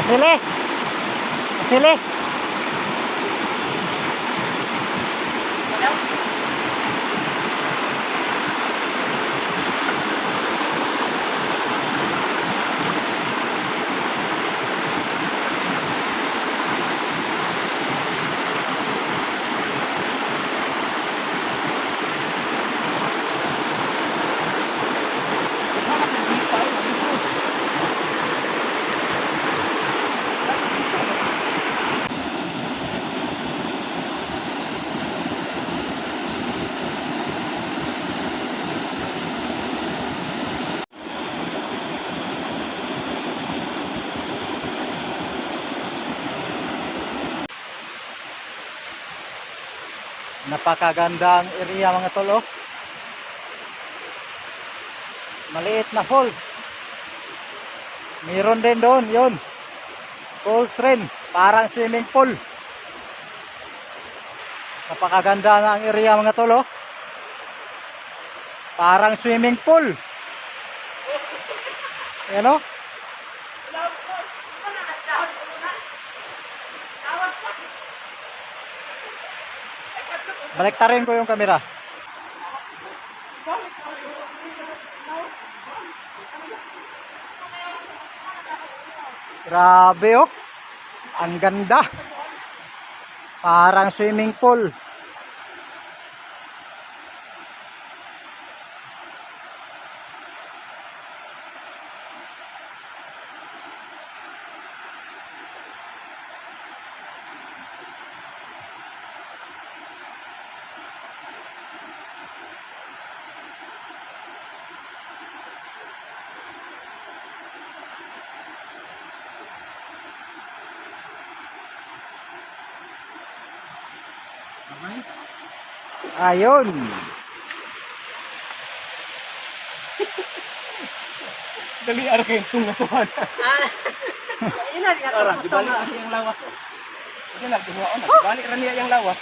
Sili. Sili. Napakagandang area mga tol, oh. Maliit na falls. Meron din doon, yun. Falls rin, parang swimming pool. Napakaganda na ang area mga tol, oh. Parang swimming pool. Yan, oh. Baliktarin ko yung kamera. Grabe, oh. Ang ganda. Parang swimming pool. Ayun. Dali ara kay tunga tuhan. Ina di ato. Gibalik kasi yung lawas. Sige lang, dumaon na. Gibalik ra niya yung lawas.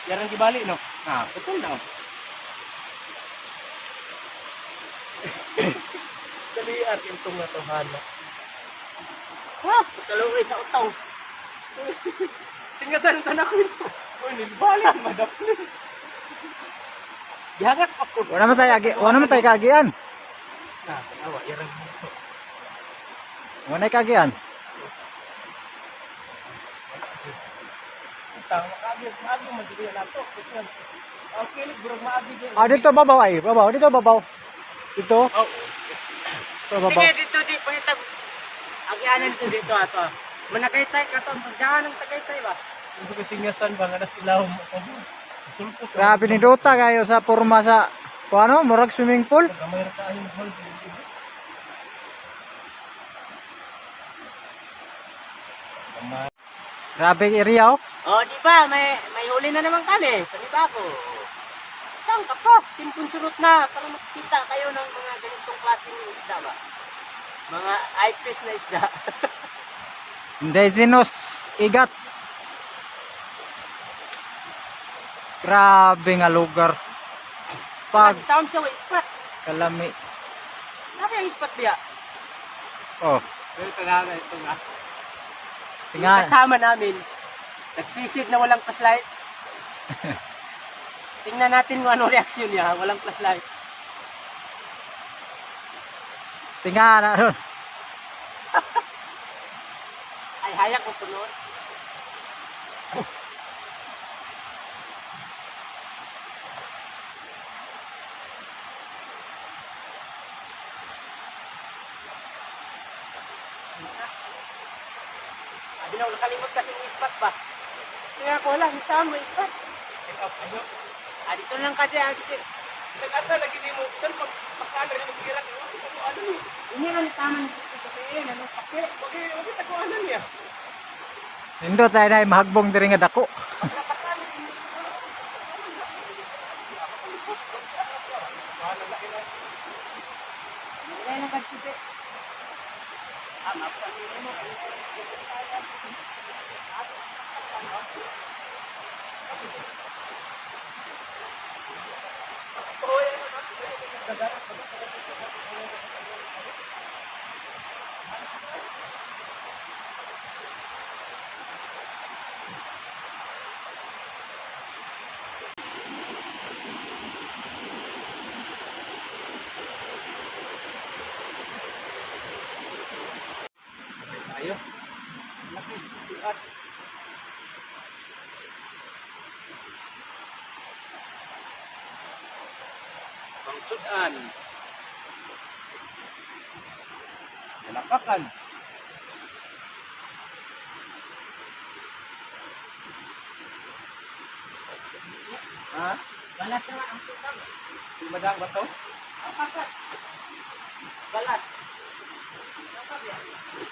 Yarang gibalik no. Betul daw. Dali ara kay tunga tuhan. Kalungay sa utong. Singasan ta na ko ito. Oy, nilbalik madap. Jangat ako. Wala man tayo kagian. Awa, yarang dito. Wala na kagian. Tang makagid, maagi man dili nato. Okay, burog maagi. Dito babaw ay. Babaw, dito babaw. Dito. Oh. Dito babaw. Sige dito di pangitag. Agianan dito dito ato. Managaytay ka to, pagdaan ng tagaytay ba? Gusto ko singasan ba nga nas ilaw mo ko. Sulpot. Grabe ni Dota kayo sa porma sa ano, murag swimming pool. Gamay ra kayo hol. Grabe area, oh. Oh, di ba? May huli na naman kami. Panibago. Saan ka po? Timpun surut na para makita kayo ng mga ganitong klaseng isda ba? Mga eyefish na isda. Indigenous igat. Grabe nga lugar. Pag Sound siya, spot. kalami. Sabi ang spot biya. Oh, Pero talaga ito nga. Yung tingnan. kasama namin, nagsisid na walang flashlight. Tingnan natin kung ano reaksyon niya, walang flashlight. Tingnan ano. Ay, hayak ko sunod. Sabi na, nakalimot kasi yung spot ba? Kaya ko wala, saan mo spot? Dito lang kasi, dito. Sa kasa lagi di mo, saan pagkano rin magkira ko? Ano ni? Ini ang taman dito kasi, ano, kape. Okay, taguanan niya. Nindot tayo na mahagbong diri nga dako. Wala na kagsipe. Laki. Sudan. Bang Sudan. Dalapakan. Ha? Balas naman ang tutang. Di madang ba to? Apakat. Balas.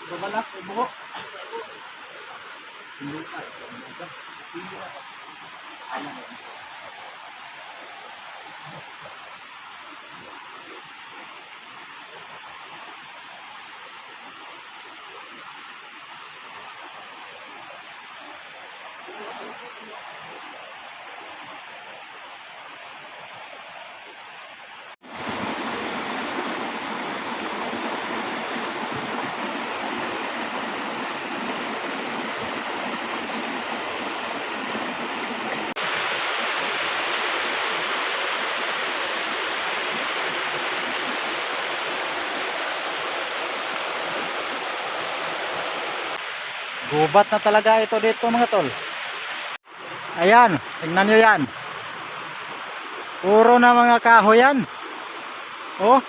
Babalas o buhok? Hindi ka. Hindi ka. Ano? Gubat na talaga ito dito mga tol. Ayan, tingnan nyo yan. Puro na mga kahoy yan. Oh.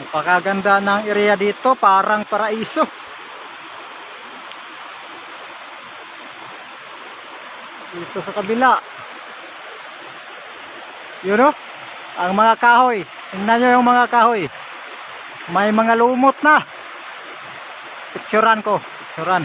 Napakaganda ng area dito, parang paraiso. Dito sa kabila. Yun oh, ang mga kahoy. Tingnan nyo yung mga kahoy. May mga lumot na. Picturean ko. Picturean.